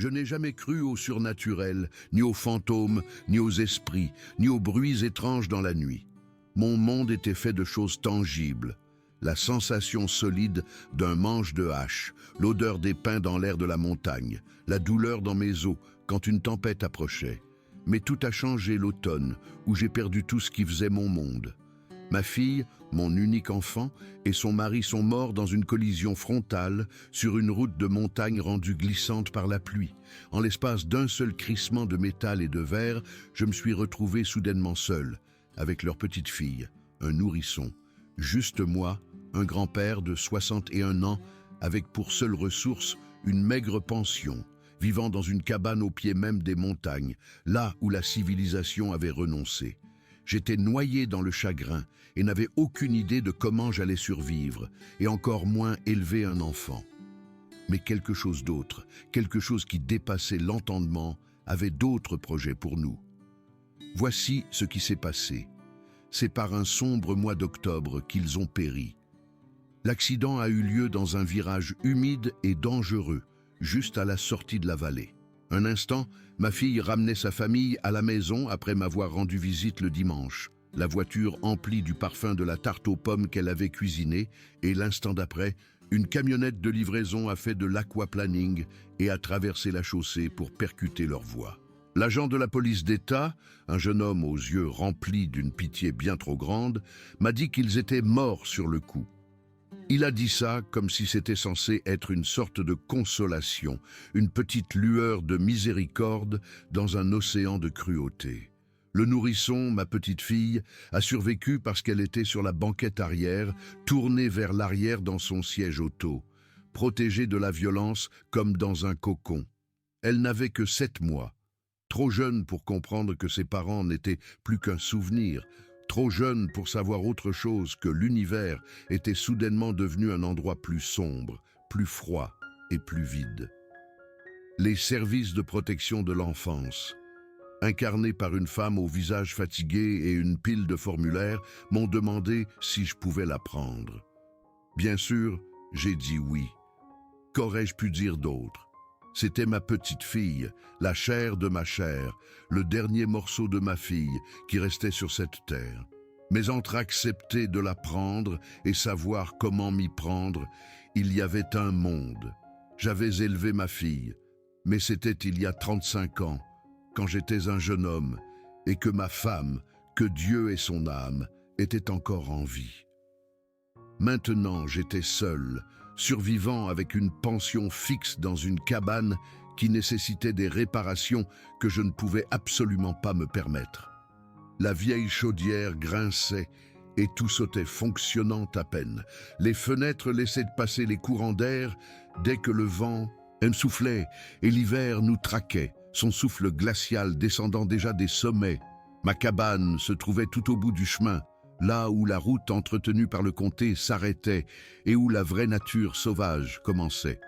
Je n'ai jamais cru au surnaturel, ni aux fantômes, ni aux esprits, ni aux bruits étranges dans la nuit. Mon monde était fait de choses tangibles. La sensation solide d'un manche de hache, l'odeur des pins dans l'air de la montagne, la douleur dans mes os quand une tempête approchait. Mais tout a changé l'automne, où j'ai perdu tout ce qui faisait mon monde. Ma fille, mon unique enfant, et son mari sont morts dans une collision frontale sur une route de montagne rendue glissante par la pluie. En l'espace d'un seul crissement de métal et de verre, je me suis retrouvé soudainement seul, avec leur petite fille, un nourrisson. Juste moi, un grand-père de 61 ans, avec pour seule ressource une maigre pension, vivant dans une cabane au pied même des montagnes, là où la civilisation avait renoncé. J'étais noyé dans le chagrin et n'avais aucune idée de comment j'allais survivre, et encore moins élever un enfant. Mais quelque chose d'autre, quelque chose qui dépassait l'entendement, avait d'autres projets pour nous. Voici ce qui s'est passé. C'est par un sombre mois d'octobre qu'ils ont péri. L'accident a eu lieu dans un virage humide et dangereux, juste à la sortie de la vallée. Un instant, ma fille ramenait sa famille à la maison après m'avoir rendu visite le dimanche. La voiture emplie du parfum de la tarte aux pommes qu'elle avait cuisinée, et l'instant d'après, une camionnette de livraison a fait de l'aquaplaning et a traversé la chaussée pour percuter leur voie. L'agent de la police d'État, un jeune homme aux yeux remplis d'une pitié bien trop grande, m'a dit qu'ils étaient morts sur le coup. Il a dit ça comme si c'était censé être une sorte de consolation, une petite lueur de miséricorde dans un océan de cruauté. Le nourrisson, ma petite fille, a survécu parce qu'elle était sur la banquette arrière, tournée vers l'arrière dans son siège auto, protégée de la violence comme dans un cocon. Elle n'avait que 7 mois, trop jeune pour comprendre que ses parents n'étaient plus qu'un souvenir, trop jeune pour savoir autre chose que l'univers était soudainement devenu un endroit plus sombre, plus froid et plus vide. Les services de protection de l'enfance, incarnés par une femme au visage fatigué et une pile de formulaires, m'ont demandé si je pouvais la prendre. Bien sûr, j'ai dit oui. Qu'aurais-je pu dire d'autre? C'était ma petite fille, la chair de ma chair, le dernier morceau de ma fille qui restait sur cette terre. Mais entre accepter de la prendre et savoir comment m'y prendre, il y avait un monde. J'avais élevé ma fille, mais c'était il y a 35 ans, quand j'étais un jeune homme, et que ma femme, que Dieu et son âme, étaient encore en vie. Maintenant, j'étais seul, survivant avec une pension fixe dans une cabane qui nécessitait des réparations que je ne pouvais absolument pas me permettre. La vieille chaudière grinçait et tout sautait fonctionnant à peine. Les fenêtres laissaient passer les courants d'air dès que le vent soufflait et l'hiver nous traquait, son souffle glacial descendant déjà des sommets. Ma cabane se trouvait tout au bout du chemin, là où la route entretenue par le comté s'arrêtait et où la vraie nature sauvage commençait.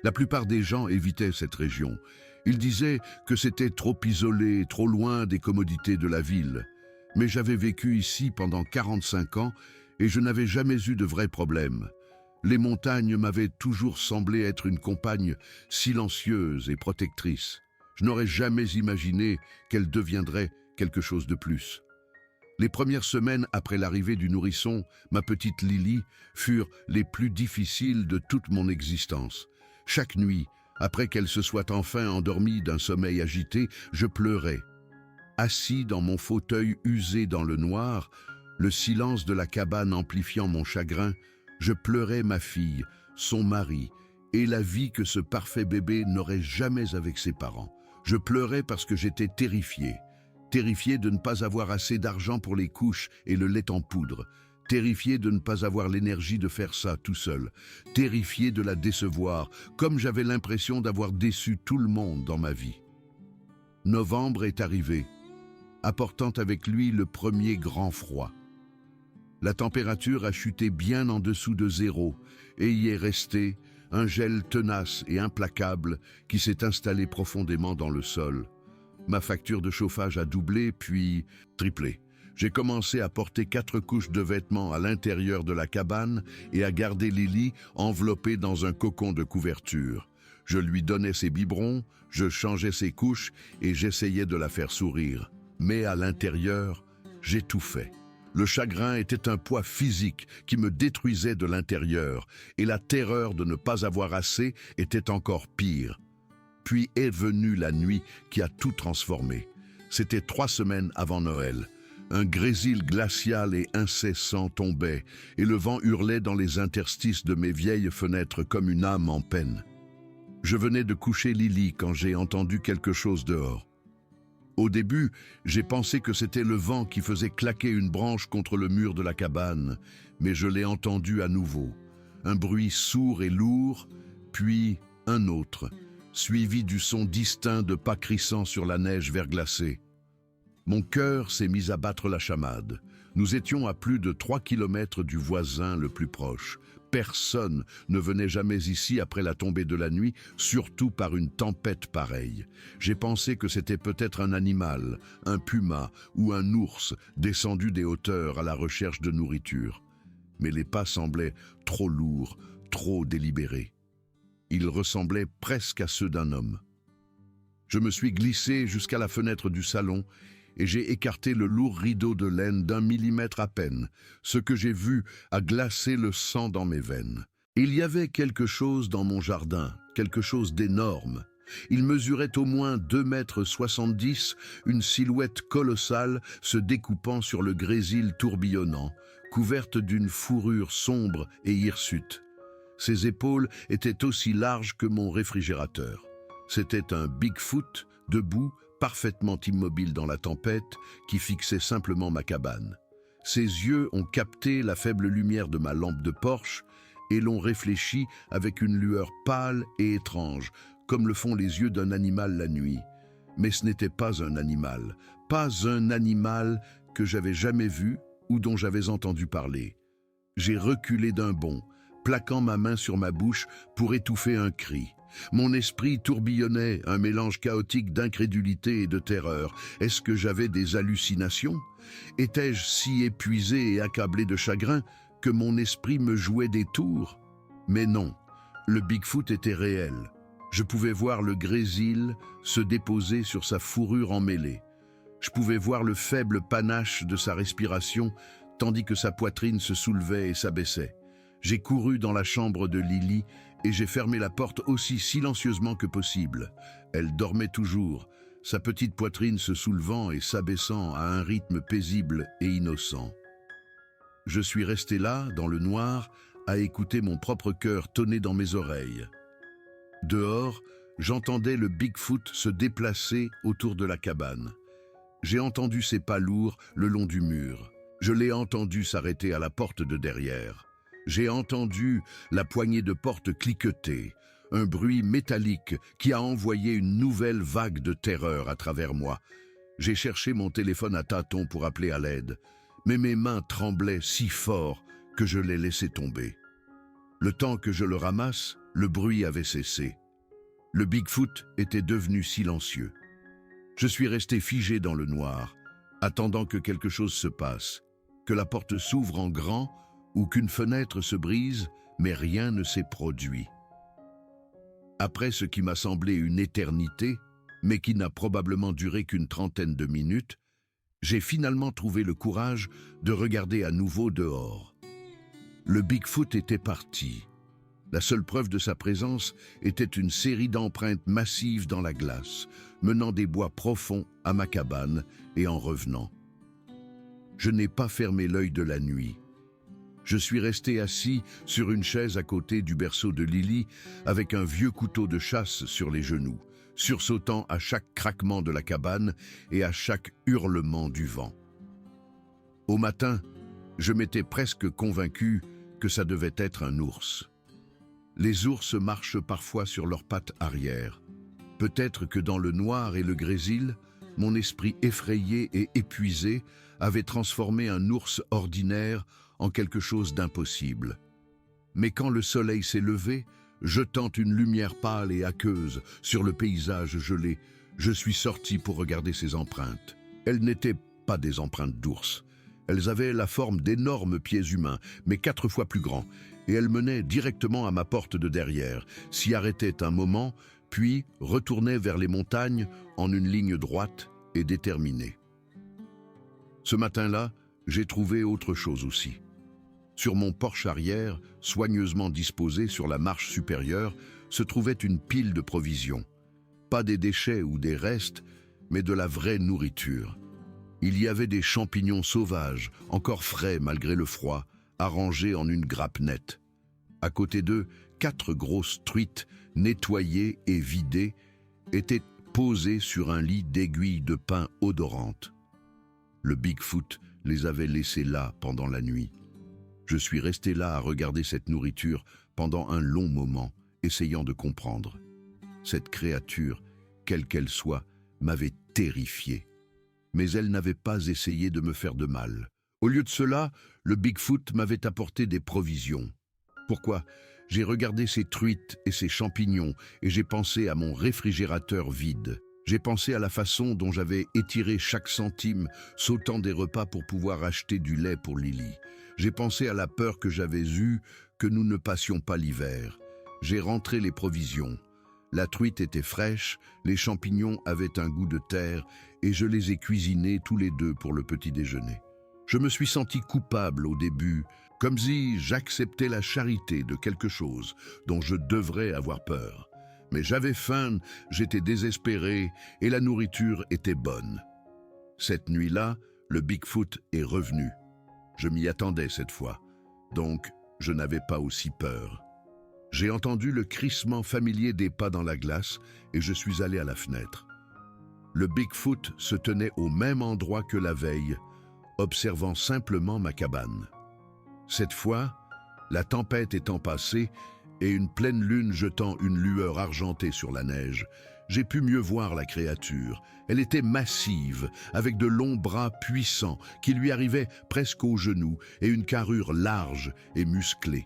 La plupart des gens évitaient cette région. Ils disaient que c'était trop isolé, trop loin des commodités de la ville. Mais j'avais vécu ici pendant 45 ans et je n'avais jamais eu de vrais problèmes. Les montagnes m'avaient toujours semblé être une compagne silencieuse et protectrice. Je n'aurais jamais imaginé qu'elle deviendrait quelque chose de plus. Les premières semaines après l'arrivée du nourrisson, ma petite Lily, furent les plus difficiles de toute mon existence. Chaque nuit, après qu'elle se soit enfin endormie d'un sommeil agité, je pleurais. Assis dans mon fauteuil usé dans le noir, le silence de la cabane amplifiant mon chagrin, je pleurais ma fille, son mari, et la vie que ce parfait bébé n'aurait jamais avec ses parents. Je pleurais parce que j'étais terrifié de ne pas avoir assez d'argent pour les couches et le lait en poudre, terrifié de ne pas avoir l'énergie de faire ça tout seul, terrifié de la décevoir, comme j'avais l'impression d'avoir déçu tout le monde dans ma vie. Novembre est arrivé, apportant avec lui le premier grand froid. La température a chuté bien en dessous de 0 et y est resté un gel tenace et implacable qui s'est installé profondément dans le sol. Ma facture de chauffage a doublé, puis triplé. J'ai commencé à porter 4 couches de vêtements à l'intérieur de la cabane et à garder Lily enveloppée dans un cocon de couverture. Je lui donnais ses biberons, je changeais ses couches et j'essayais de la faire sourire. Mais à l'intérieur, j'étouffais. Le chagrin était un poids physique qui me détruisait de l'intérieur et la terreur de ne pas avoir assez était encore pire. Puis est venue la nuit qui a tout transformé. C'était 3 semaines avant Noël. Un grésil glacial et incessant tombait et le vent hurlait dans les interstices de mes vieilles fenêtres comme une âme en peine. Je venais de coucher Lily quand j'ai entendu quelque chose dehors. Au début, j'ai pensé que c'était le vent qui faisait claquer une branche contre le mur de la cabane, mais je l'ai entendu à nouveau. Un bruit sourd et lourd, puis un autre, suivi du son distinct de pas crissant sur la neige verglacée. Mon cœur s'est mis à battre la chamade. Nous étions à plus de 3 kilomètres du voisin le plus proche. Personne ne venait jamais ici après la tombée de la nuit, surtout par une tempête pareille. J'ai pensé que c'était peut-être un animal, un puma ou un ours descendu des hauteurs à la recherche de nourriture. Mais les pas semblaient trop lourds, trop délibérés. Ils ressemblaient presque à ceux d'un homme. Je me suis glissé jusqu'à la fenêtre du salon et j'ai écarté le lourd rideau de laine d'1 millimètre à peine. Ce que j'ai vu a glacé le sang dans mes veines. Il y avait quelque chose dans mon jardin, quelque chose d'énorme. Il mesurait au moins 2,70 m, une silhouette colossale se découpant sur le grésil tourbillonnant, couverte d'une fourrure sombre et hirsute. Ses épaules étaient aussi larges que mon réfrigérateur. C'était un Bigfoot, debout, parfaitement immobile dans la tempête, qui fixait simplement ma cabane. Ses yeux ont capté la faible lumière de ma lampe de Porsche et l'ont réfléchie avec une lueur pâle et étrange, comme le font les yeux d'un animal la nuit. Mais ce n'était pas un animal que j'avais jamais vu ou dont j'avais entendu parler. J'ai reculé d'un bond, plaquant ma main sur ma bouche pour étouffer un cri. Mon esprit tourbillonnait, un mélange chaotique d'incrédulité et de terreur. Est-ce que j'avais des hallucinations? Étais-je si épuisé et accablé de chagrin que mon esprit me jouait des tours? Mais non, le Bigfoot était réel. Je pouvais voir le grésil se déposer sur sa fourrure emmêlée. Je pouvais voir le faible panache de sa respiration, tandis que sa poitrine se soulevait et s'abaissait. J'ai couru dans la chambre de Lily et j'ai fermé la porte aussi silencieusement que possible. Elle dormait toujours, sa petite poitrine se soulevant et s'abaissant à un rythme paisible et innocent. Je suis resté là, dans le noir, à écouter mon propre cœur tonner dans mes oreilles. Dehors, j'entendais le Bigfoot se déplacer autour de la cabane. J'ai entendu ses pas lourds le long du mur. Je l'ai entendu s'arrêter à la porte de derrière. J'ai entendu la poignée de porte cliqueter, un bruit métallique qui a envoyé une nouvelle vague de terreur à travers moi. J'ai cherché mon téléphone à tâtons pour appeler à l'aide, mais mes mains tremblaient si fort que je l'ai laissé tomber. Le temps que je le ramasse, le bruit avait cessé. Le Bigfoot était devenu silencieux. Je suis resté figé dans le noir, attendant que quelque chose se passe, que la porte s'ouvre en grand ou qu'une fenêtre se brise, mais rien ne s'est produit. Après ce qui m'a semblé une éternité, mais qui n'a probablement duré qu'une trentaine de minutes, j'ai finalement trouvé le courage de regarder à nouveau dehors. Le Bigfoot était parti. La seule preuve de sa présence était une série d'empreintes massives dans la glace, menant des bois profonds à ma cabane et en revenant. Je n'ai pas fermé l'œil de la nuit. Je suis resté assis sur une chaise à côté du berceau de Lily avec un vieux couteau de chasse sur les genoux, sursautant à chaque craquement de la cabane et à chaque hurlement du vent. Au matin, je m'étais presque convaincu que ça devait être un ours. Les ours marchent parfois sur leurs pattes arrière. Peut-être que dans le noir et le grésil, mon esprit effrayé et épuisé avait transformé un ours ordinaire en quelque chose d'impossible. Mais quand le soleil s'est levé, jetant une lumière pâle et aqueuse sur le paysage gelé, je suis sorti pour regarder ces empreintes. Elles n'étaient pas des empreintes d'ours, Elles avaient la forme d'énormes pieds humains, mais 4 fois plus grands, et elles menaient directement à ma porte de derrière, s'y arrêtaient un moment, puis retournaient vers les montagnes en une ligne droite et déterminée. Ce matin-là, j'ai trouvé autre chose aussi. Sur mon porche arrière, soigneusement disposé sur la marche supérieure, se trouvait une pile de provisions. Pas des déchets ou des restes, mais de la vraie nourriture. Il y avait des champignons sauvages, encore frais malgré le froid, arrangés en une grappe nette. À côté d'eux, 4 grosses truites, nettoyées et vidées, étaient posées sur un lit d'aiguilles de pin odorantes. Le Bigfoot les avait laissées là pendant la nuit. Je suis resté là à regarder cette nourriture pendant un long moment, essayant de comprendre. Cette créature, quelle qu'elle soit, m'avait terrifié. Mais elle n'avait pas essayé de me faire de mal. Au lieu de cela, le Bigfoot m'avait apporté des provisions. Pourquoi? J'ai regardé ces truites et ces champignons et j'ai pensé à mon réfrigérateur vide. J'ai pensé à la façon dont j'avais étiré chaque centime, sautant des repas pour pouvoir acheter du lait pour Lily. J'ai pensé à la peur que j'avais eue que nous ne passions pas l'hiver. J'ai rentré les provisions. La truite était fraîche, les champignons avaient un goût de terre et je les ai cuisinés tous les deux pour le petit déjeuner. Je me suis senti coupable au début, comme si j'acceptais la charité de quelque chose dont je devrais avoir peur. Mais j'avais faim, j'étais désespéré et la nourriture était bonne. Cette nuit-là, le Bigfoot est revenu. Je m'y attendais cette fois, donc je n'avais pas aussi peur. J'ai entendu le crissement familier des pas dans la glace et je suis allé à la fenêtre. Le Bigfoot se tenait au même endroit que la veille, observant simplement ma cabane. Cette fois, la tempête étant passée et une pleine lune jetant une lueur argentée sur la neige, j'ai pu mieux voir la créature. Elle était massive, avec de longs bras puissants qui lui arrivaient presque aux genoux et une carrure large et musclée.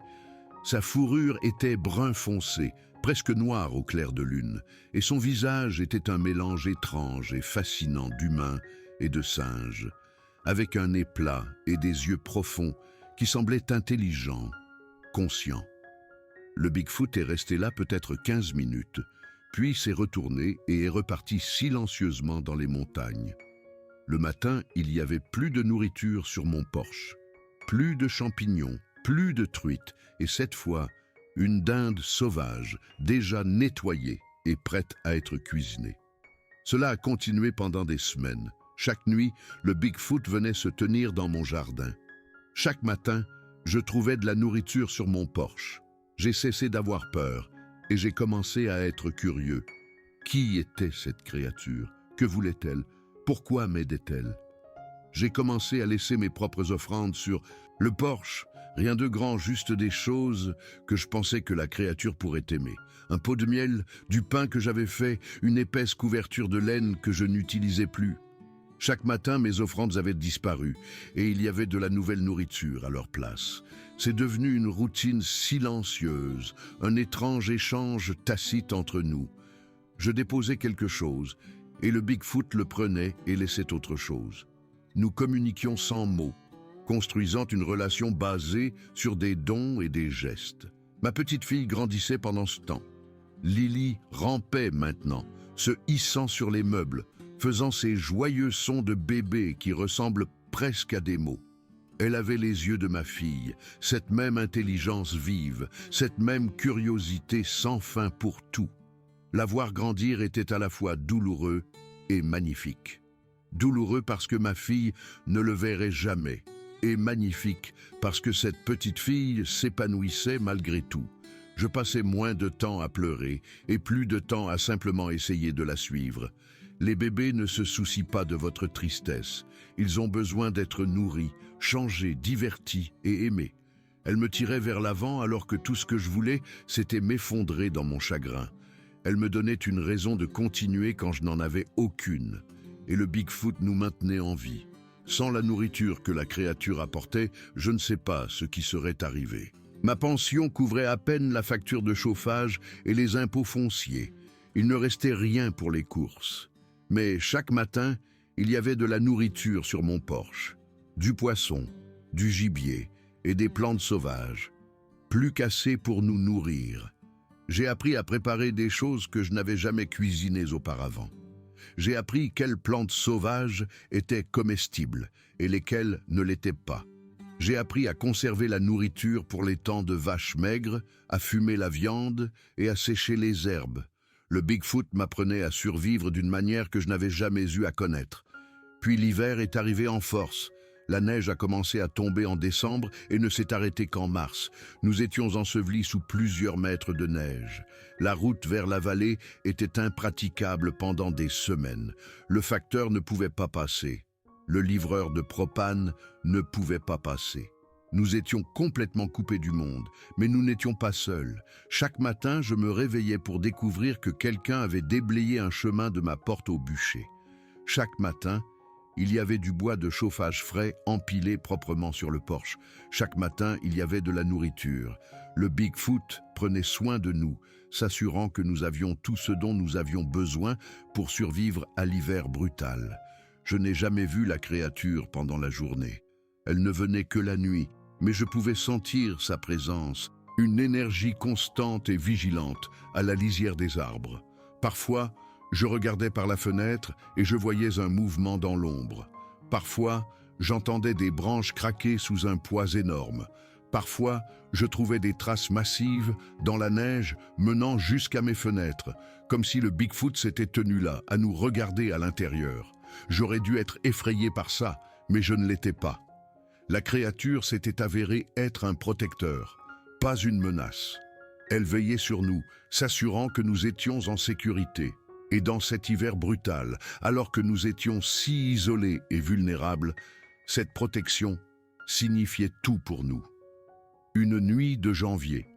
Sa fourrure était brun foncé, presque noire au clair de lune, et son visage était un mélange étrange et fascinant d'humain et de singe, avec un nez plat et des yeux profonds qui semblaient intelligents, conscients. Le Bigfoot est resté là peut-être 15 minutes, puis s'est retourné et est reparti silencieusement dans les montagnes. Le matin, il y avait plus de nourriture sur mon porche, plus de champignons, plus de truites, et cette fois, une dinde sauvage, déjà nettoyée et prête à être cuisinée. Cela a continué pendant des semaines. Chaque nuit, le Bigfoot venait se tenir dans mon jardin. Chaque matin, je trouvais de la nourriture sur mon porche. J'ai cessé d'avoir peur et j'ai commencé à être curieux. Qui était cette créature? Que voulait-elle? Pourquoi m'aidait-elle? J'ai commencé à laisser mes propres offrandes sur le porche. Rien de grand, juste des choses que je pensais que la créature pourrait aimer. Un pot de miel, du pain que j'avais fait, une épaisse couverture de laine que je n'utilisais plus. Chaque matin, mes offrandes avaient disparu et il y avait de la nouvelle nourriture à leur place. C'est devenu une routine silencieuse, un étrange échange tacite entre nous. Je déposais quelque chose et le Bigfoot le prenait et laissait autre chose. Nous communiquions sans mots, construisant une relation basée sur des dons et des gestes. Ma petite fille grandissait pendant ce temps. Lily rampait maintenant, se hissant sur les meubles, faisant ces joyeux sons de bébé qui ressemblent presque à des mots. Elle avait les yeux de ma fille, cette même intelligence vive, cette même curiosité sans fin pour tout. La voir grandir était à la fois douloureux et magnifique. Douloureux parce que ma fille ne le verrait jamais, et magnifique parce que cette petite fille s'épanouissait malgré tout. Je passais moins de temps à pleurer et plus de temps à simplement essayer de la suivre. Les bébés ne se soucient pas de votre tristesse. Ils ont besoin d'être nourris, changés, divertis et aimés. Elle me tirait vers l'avant alors que tout ce que je voulais, c'était m'effondrer dans mon chagrin. Elle me donnait une raison de continuer quand je n'en avais aucune. Et le Bigfoot nous maintenait en vie. Sans la nourriture que la créature apportait, je ne sais pas ce qui serait arrivé. Ma pension couvrait à peine la facture de chauffage et les impôts fonciers. Il ne restait rien pour les courses. Mais chaque matin, il y avait de la nourriture sur mon porche. du poisson, du gibier et des plantes sauvages. Plus qu'assez pour nous nourrir. J'ai appris à préparer des choses que je n'avais jamais cuisinées auparavant. J'ai appris quelles plantes sauvages étaient comestibles et lesquelles ne l'étaient pas. J'ai appris à conserver la nourriture pour les temps de vaches maigres, à fumer la viande et à sécher les herbes. Le Bigfoot m'apprenait à survivre d'une manière que je n'avais jamais eu à connaître. Puis l'hiver est arrivé en force. La neige a commencé à tomber en décembre et ne s'est arrêtée qu'en mars. Nous étions ensevelis sous plusieurs mètres de neige. La route vers la vallée était impraticable pendant des semaines. Le facteur ne pouvait pas passer. Le livreur de propane ne pouvait pas passer. Nous étions complètement coupés du monde, mais nous n'étions pas seuls. Chaque matin, je me réveillais pour découvrir que quelqu'un avait déblayé un chemin de ma porte au bûcher. Chaque matin, il y avait du bois de chauffage frais empilé proprement sur le porche. Chaque matin, il y avait de la nourriture. Le Bigfoot prenait soin de nous, s'assurant que nous avions tout ce dont nous avions besoin pour survivre à l'hiver brutal. Je n'ai jamais vu la créature pendant la journée. Elle ne venait que la nuit, mais je pouvais sentir sa présence, une énergie constante et vigilante à la lisière des arbres. Parfois, je regardais par la fenêtre et je voyais un mouvement dans l'ombre. Parfois, j'entendais des branches craquer sous un poids énorme. Parfois, je trouvais des traces massives dans la neige menant jusqu'à mes fenêtres, comme si le Bigfoot s'était tenu là, à nous regarder à l'intérieur. J'aurais dû être effrayé par ça, mais je ne l'étais pas. La créature s'était avérée être un protecteur, pas une menace. Elle veillait sur nous, s'assurant que nous étions en sécurité. Et dans cet hiver brutal, alors que nous étions si isolés et vulnérables, cette protection signifiait tout pour nous. Une nuit de janvier,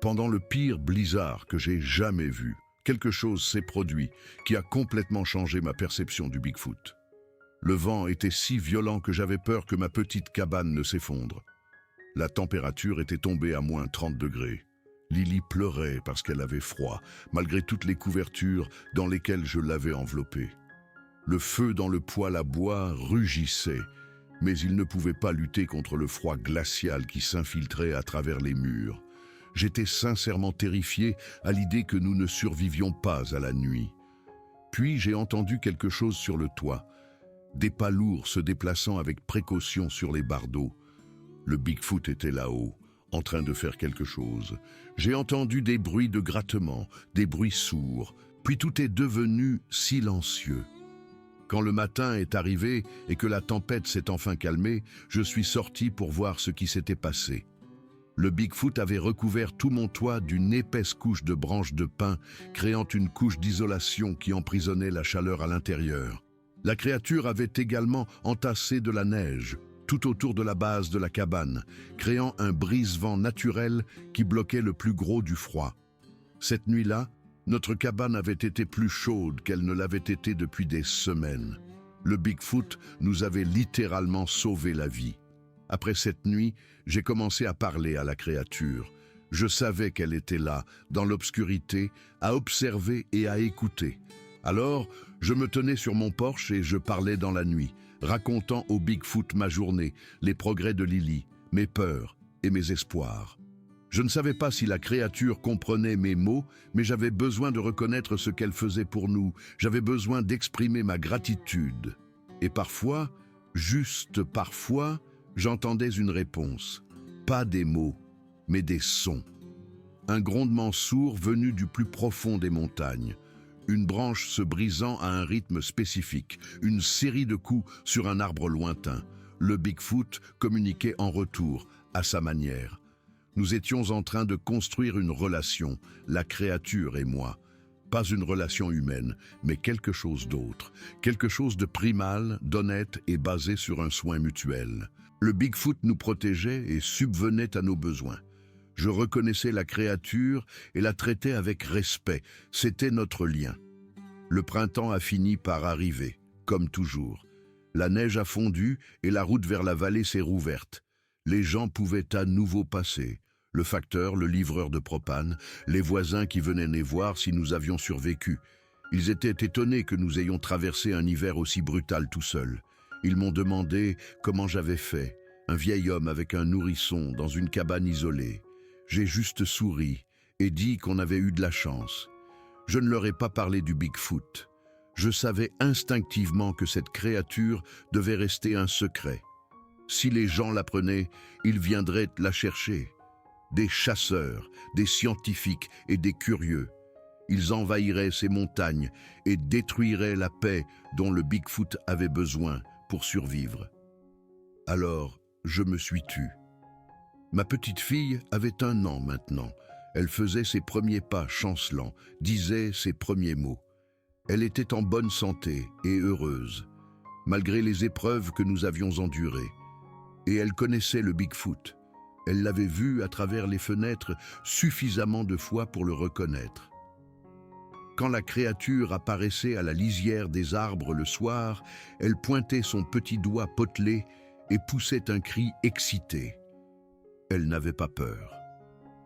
pendant le pire blizzard que j'ai jamais vu, quelque chose s'est produit qui a complètement changé ma perception du Bigfoot. Le vent était si violent que j'avais peur que ma petite cabane ne s'effondre. La température était tombée à moins 30 degrés. Lily pleurait parce qu'elle avait froid, malgré toutes les couvertures dans lesquelles je l'avais enveloppée. Le feu dans le poêle à bois rugissait, mais il ne pouvait pas lutter contre le froid glacial qui s'infiltrait à travers les murs. J'étais sincèrement terrifié à l'idée que nous ne survivions pas à la nuit. Puis j'ai entendu quelque chose sur le toit, des pas lourds se déplaçant avec précaution sur les bardeaux. Le Bigfoot était là-haut, en train de faire quelque chose. J'ai entendu des bruits de grattement, des bruits sourds, puis tout est devenu silencieux. Quand le matin est arrivé et que la tempête s'est enfin calmée, je suis sorti pour voir ce qui s'était passé. Le Bigfoot avait recouvert tout mon toit d'une épaisse couche de branches de pin, créant une couche d'isolation qui emprisonnait la chaleur à l'intérieur. La créature avait également entassé de la neige tout autour de la base de la cabane, créant un brise-vent naturel qui bloquait le plus gros du froid. Cette nuit-là, notre cabane avait été plus chaude qu'elle ne l'avait été depuis des semaines. Le Bigfoot nous avait littéralement sauvé la vie. Après cette nuit, j'ai commencé à parler à la créature. Je savais qu'elle était là, dans l'obscurité, à observer et à écouter. Alors, je me tenais sur mon porche et je parlais dans la nuit, racontant au Bigfoot ma journée, les progrès de Lily, mes peurs et mes espoirs. Je ne savais pas si la créature comprenait mes mots, mais j'avais besoin de reconnaître ce qu'elle faisait pour nous. J'avais besoin d'exprimer ma gratitude. Et parfois, juste parfois, j'entendais une réponse. Pas des mots, mais des sons. Un grondement sourd venu du plus profond des montagnes. Une branche se brisant à un rythme spécifique, une série de coups sur un arbre lointain. Le Bigfoot communiquait en retour, à sa manière. Nous étions en train de construire une relation, la créature et moi. Pas une relation humaine, mais quelque chose d'autre. Quelque chose de primal, d'honnête et basé sur un soin mutuel. Le Bigfoot nous protégeait et subvenait à nos besoins. Je reconnaissais la créature et la traitais avec respect. C'était notre lien. Le printemps a fini par arriver, comme toujours. La neige a fondu et la route vers la vallée s'est rouverte. Les gens pouvaient à nouveau passer. Le facteur, le livreur de propane, les voisins qui venaient nous voir si nous avions survécu. Ils étaient étonnés que nous ayons traversé un hiver aussi brutal tout seuls. Ils m'ont demandé comment j'avais fait, un vieil homme avec un nourrisson dans une cabane isolée. J'ai juste souri et dit qu'on avait eu de la chance. Je ne leur ai pas parlé du Bigfoot. Je savais instinctivement que cette créature devait rester un secret. Si les gens l'apprenaient, ils viendraient la chercher. Des chasseurs, des scientifiques et des curieux. Ils envahiraient ces montagnes et détruiraient la paix dont le Bigfoot avait besoin pour survivre. Alors, je me suis tu. Ma petite fille avait 1 an maintenant. Elle faisait ses premiers pas chancelants, disait ses premiers mots. Elle était en bonne santé et heureuse, malgré les épreuves que nous avions endurées. Et elle connaissait le Bigfoot. Elle l'avait vu à travers les fenêtres suffisamment de fois pour le reconnaître. Quand la créature apparaissait à la lisière des arbres le soir, elle pointait son petit doigt potelé et poussait un cri excité. Elle n'avait pas peur.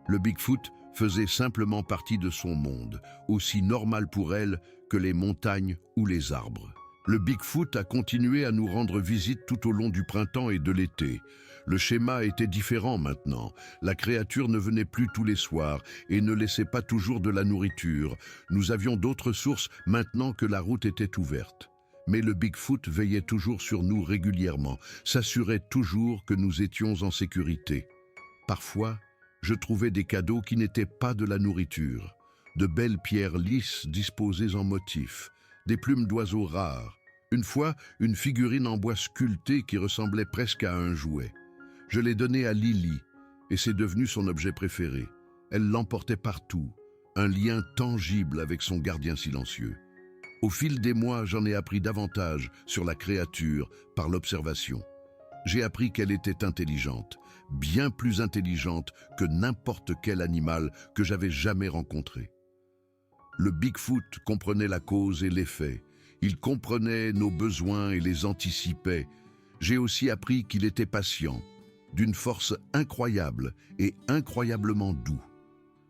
Le Bigfoot faisait simplement partie de son monde, aussi normal pour elle que les montagnes ou les arbres. Le Bigfoot a continué à nous rendre visite tout au long du printemps et de l'été. Le schéma était différent maintenant. La créature ne venait plus tous les soirs et ne laissait pas toujours de la nourriture. Nous avions d'autres sources maintenant que la route était ouverte. Mais le Bigfoot veillait toujours sur nous régulièrement, s'assurait toujours que nous étions en sécurité. Parfois, je trouvais des cadeaux qui n'étaient pas de la nourriture. De belles pierres lisses disposées en motifs, des plumes d'oiseaux rares. Une fois, une figurine en bois sculptée qui ressemblait presque à un jouet. Je l'ai donnée à Lily, et c'est devenu son objet préféré. Elle l'emportait partout, un lien tangible avec son gardien silencieux. Au fil des mois, j'en ai appris davantage sur la créature par l'observation. J'ai appris qu'elle était intelligente, bien plus intelligente que n'importe quel animal que j'avais jamais rencontré. Le Bigfoot comprenait la cause et l'effet. Il comprenait nos besoins et les anticipait. J'ai aussi appris qu'il était patient, d'une force incroyable et incroyablement doux.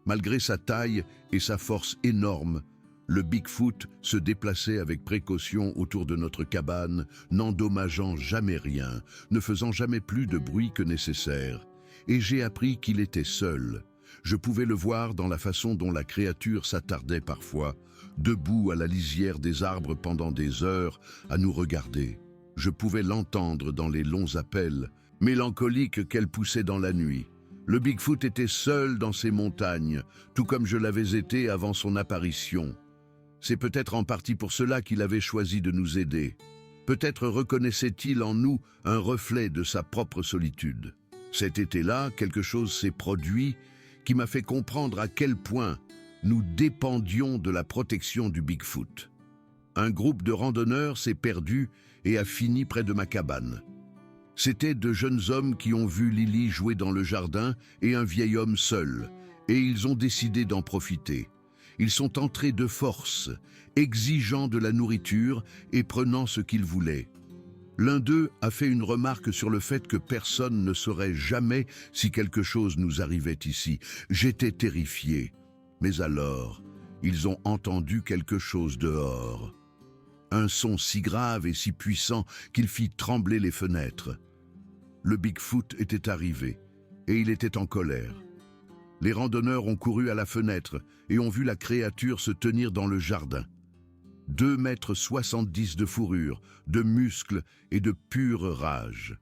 Malgré sa taille et sa force énorme, le Bigfoot se déplaçait avec précaution autour de notre cabane, n'endommageant jamais rien, ne faisant jamais plus de bruit que nécessaire. Et j'ai appris qu'il était seul. Je pouvais le voir dans la façon dont la créature s'attardait parfois, debout à la lisière des arbres pendant des heures, à nous regarder. Je pouvais l'entendre dans les longs appels, mélancoliques qu'elle poussait dans la nuit. Le Bigfoot était seul dans ces montagnes, tout comme je l'avais été avant son apparition. C'est peut-être en partie pour cela qu'il avait choisi de nous aider. Peut-être reconnaissait-il en nous un reflet de sa propre solitude. Cet été-là, quelque chose s'est produit qui m'a fait comprendre à quel point nous dépendions de la protection du Bigfoot. Un groupe de randonneurs s'est perdu et a fini près de ma cabane. C'étaient de jeunes hommes qui ont vu Lily jouer dans le jardin et un vieil homme seul, et ils ont décidé d'en profiter. Ils sont entrés de force, exigeant de la nourriture et prenant ce qu'ils voulaient. L'un d'eux a fait une remarque sur le fait que personne ne saurait jamais si quelque chose nous arrivait ici. J'étais terrifié. Mais alors, ils ont entendu quelque chose dehors. Un son si grave et si puissant qu'il fit trembler les fenêtres. Le Bigfoot était arrivé, et il était en colère. Les randonneurs ont couru à la fenêtre et ont vu la créature se tenir dans le jardin. 2,70 m de fourrure, de muscles et de pure rage.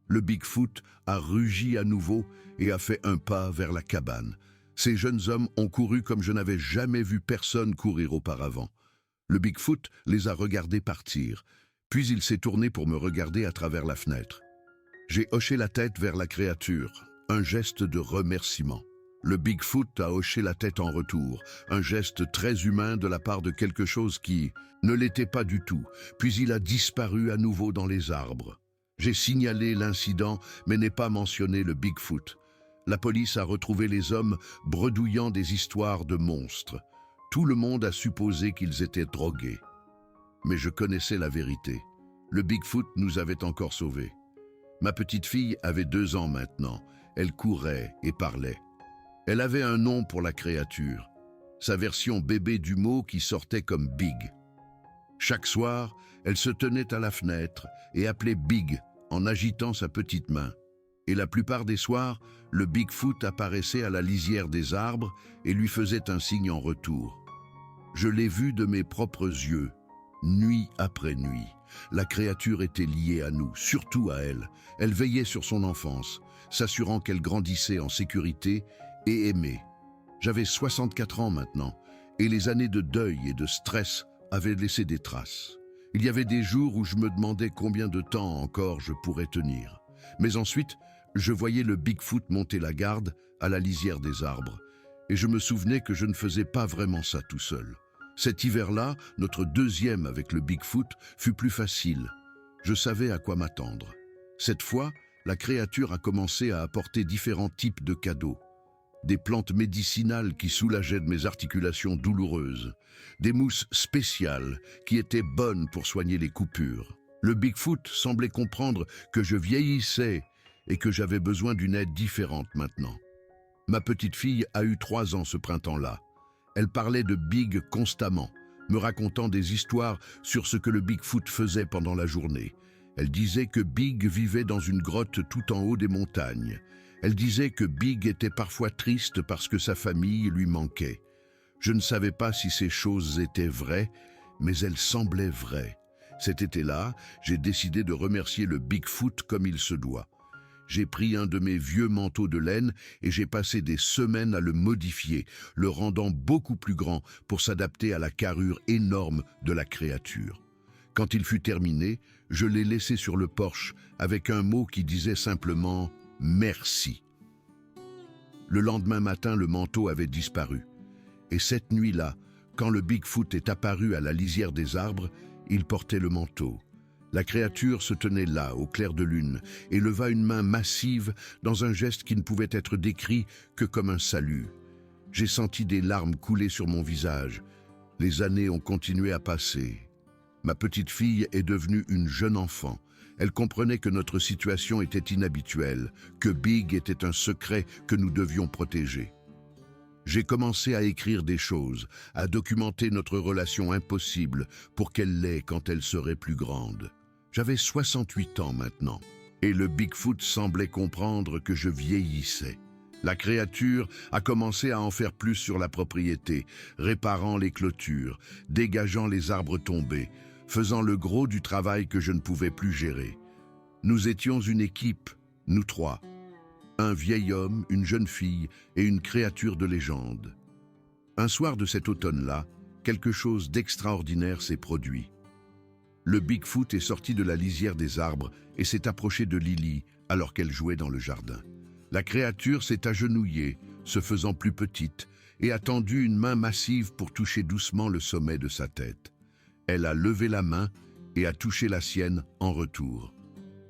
Le Bigfoot a rugi à nouveau et a fait un pas vers la cabane. Ces jeunes hommes ont couru comme je n'avais jamais vu personne courir auparavant. Le Bigfoot les a regardés partir, puis il s'est tourné pour me regarder à travers la fenêtre. J'ai hoché la tête vers la créature, un geste de remerciement. Le Bigfoot a hoché la tête en retour, un geste très humain de la part de quelque chose qui ne l'était pas du tout, puis il a disparu à nouveau dans les arbres. J'ai signalé l'incident, mais n'ai pas mentionné le Bigfoot. La police a retrouvé les hommes bredouillant des histoires de monstres. Tout le monde a supposé qu'ils étaient drogués. Mais je connaissais la vérité. Le Bigfoot nous avait encore sauvés. Ma petite fille avait 2 ans maintenant. Elle courait et parlait. Elle avait un nom pour la créature, sa version bébé du mot qui sortait comme Big. Chaque soir, elle se tenait à la fenêtre et appelait Big en agitant sa petite main. Et la plupart des soirs, le Bigfoot apparaissait à la lisière des arbres et lui faisait un signe en retour. Je l'ai vu de mes propres yeux, nuit après nuit. La créature était liée à nous, surtout à elle. Elle veillait sur son enfance, s'assurant qu'elle grandissait en sécurité et aimée. J'avais 64 ans maintenant, et les années de deuil et de stress avaient laissé des traces. Il y avait des jours où je me demandais combien de temps encore je pourrais tenir. Mais ensuite, je voyais le Bigfoot monter la garde à la lisière des arbres, et je me souvenais que je ne faisais pas vraiment ça tout seul. Cet hiver-là, notre deuxième avec le Bigfoot, fut plus facile. Je savais à quoi m'attendre. Cette fois, la créature a commencé à apporter différents types de cadeaux. Des plantes médicinales qui soulageaient de mes articulations douloureuses, des mousses spéciales qui étaient bonnes pour soigner les coupures. Le Bigfoot semblait comprendre que je vieillissais et que j'avais besoin d'une aide différente maintenant. Ma petite fille a eu 3 ans ce printemps-là. Elle parlait de Big constamment, me racontant des histoires sur ce que le Bigfoot faisait pendant la journée. Elle disait que Big vivait dans une grotte tout en haut des montagnes. Elle disait que Big était parfois triste parce que sa famille lui manquait. Je ne savais pas si ces choses étaient vraies, mais elles semblaient vraies. Cet été-là, j'ai décidé de remercier le Bigfoot comme il se doit. J'ai pris un de mes vieux manteaux de laine et j'ai passé des semaines à le modifier, le rendant beaucoup plus grand pour s'adapter à la carrure énorme de la créature. Quand il fut terminé, je l'ai laissé sur le porche avec un mot qui disait simplement « merci ». Le lendemain matin, le manteau avait disparu. Et cette nuit-là, quand le Bigfoot est apparu à la lisière des arbres, il portait le manteau. La créature se tenait là, au clair de lune, et leva une main massive dans un geste qui ne pouvait être décrit que comme un salut. J'ai senti des larmes couler sur mon visage. Les années ont continué à passer. Ma petite fille est devenue une jeune enfant. Elle comprenait que notre situation était inhabituelle, que Big était un secret que nous devions protéger. J'ai commencé à écrire des choses, à documenter notre relation impossible pour qu'elle l'ait quand elle serait plus grande. J'avais 68 ans maintenant, et le Bigfoot semblait comprendre que je vieillissais. La créature a commencé à en faire plus sur la propriété, réparant les clôtures, dégageant les arbres tombés, faisant le gros du travail que je ne pouvais plus gérer. Nous étions une équipe, nous 3. Un vieil homme, une jeune fille et une créature de légende. Un soir de cet automne-là, quelque chose d'extraordinaire s'est produit. Le Bigfoot est sorti de la lisière des arbres et s'est approché de Lily alors qu'elle jouait dans le jardin. La créature s'est agenouillée, se faisant plus petite, et a tendu une main massive pour toucher doucement le sommet de sa tête. Elle a levé la main et a touché la sienne en retour.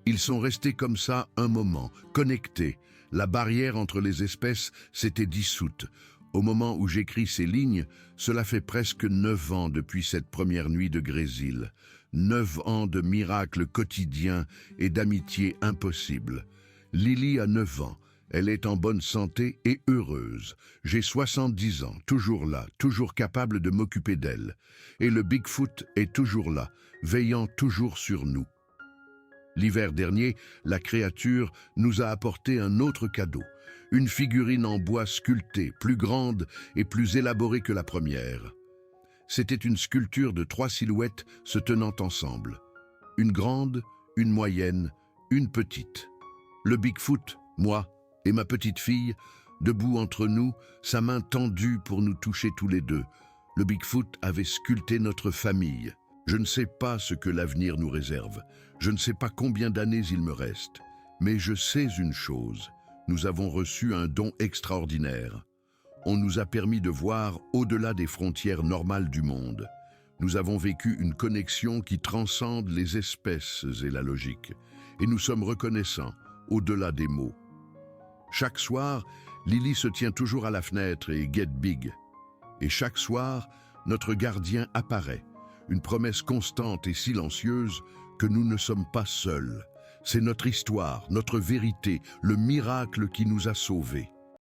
Ils sont restés comme ça un moment, connectés. La barrière entre les espèces s'était dissoute. Au moment où j'écris ces lignes, cela fait presque 9 ans depuis cette première nuit de Grésil. 9 ans de miracles quotidiens et d'amitié impossible. Lily a 9 ans. Elle est en bonne santé et heureuse. J'ai 70 ans, toujours là, toujours capable de m'occuper d'elle. Et le Bigfoot est toujours là, veillant toujours sur nous. L'hiver dernier, la créature nous a apporté un autre cadeau. Une figurine en bois sculptée, plus grande et plus élaborée que la première. C'était une sculpture de 3 silhouettes se tenant ensemble. Une grande, une moyenne, une petite. Le Bigfoot, moi et ma petite fille, debout entre nous, sa main tendue pour nous toucher tous les deux. Le Bigfoot avait sculpté notre famille. Je ne sais pas ce que l'avenir nous réserve. Je ne sais pas combien d'années il me reste. Mais je sais une chose. Nous avons reçu un don extraordinaire. On nous a permis de voir au-delà des frontières normales du monde. Nous avons vécu une connexion qui transcende les espèces et la logique. Et nous sommes reconnaissants, au-delà des mots. Chaque soir, Lily se tient toujours à la fenêtre et guette Big. Et chaque soir, notre gardien apparaît. Une promesse constante et silencieuse que nous ne sommes pas seuls. C'est notre histoire, notre vérité, le miracle qui nous a sauvés.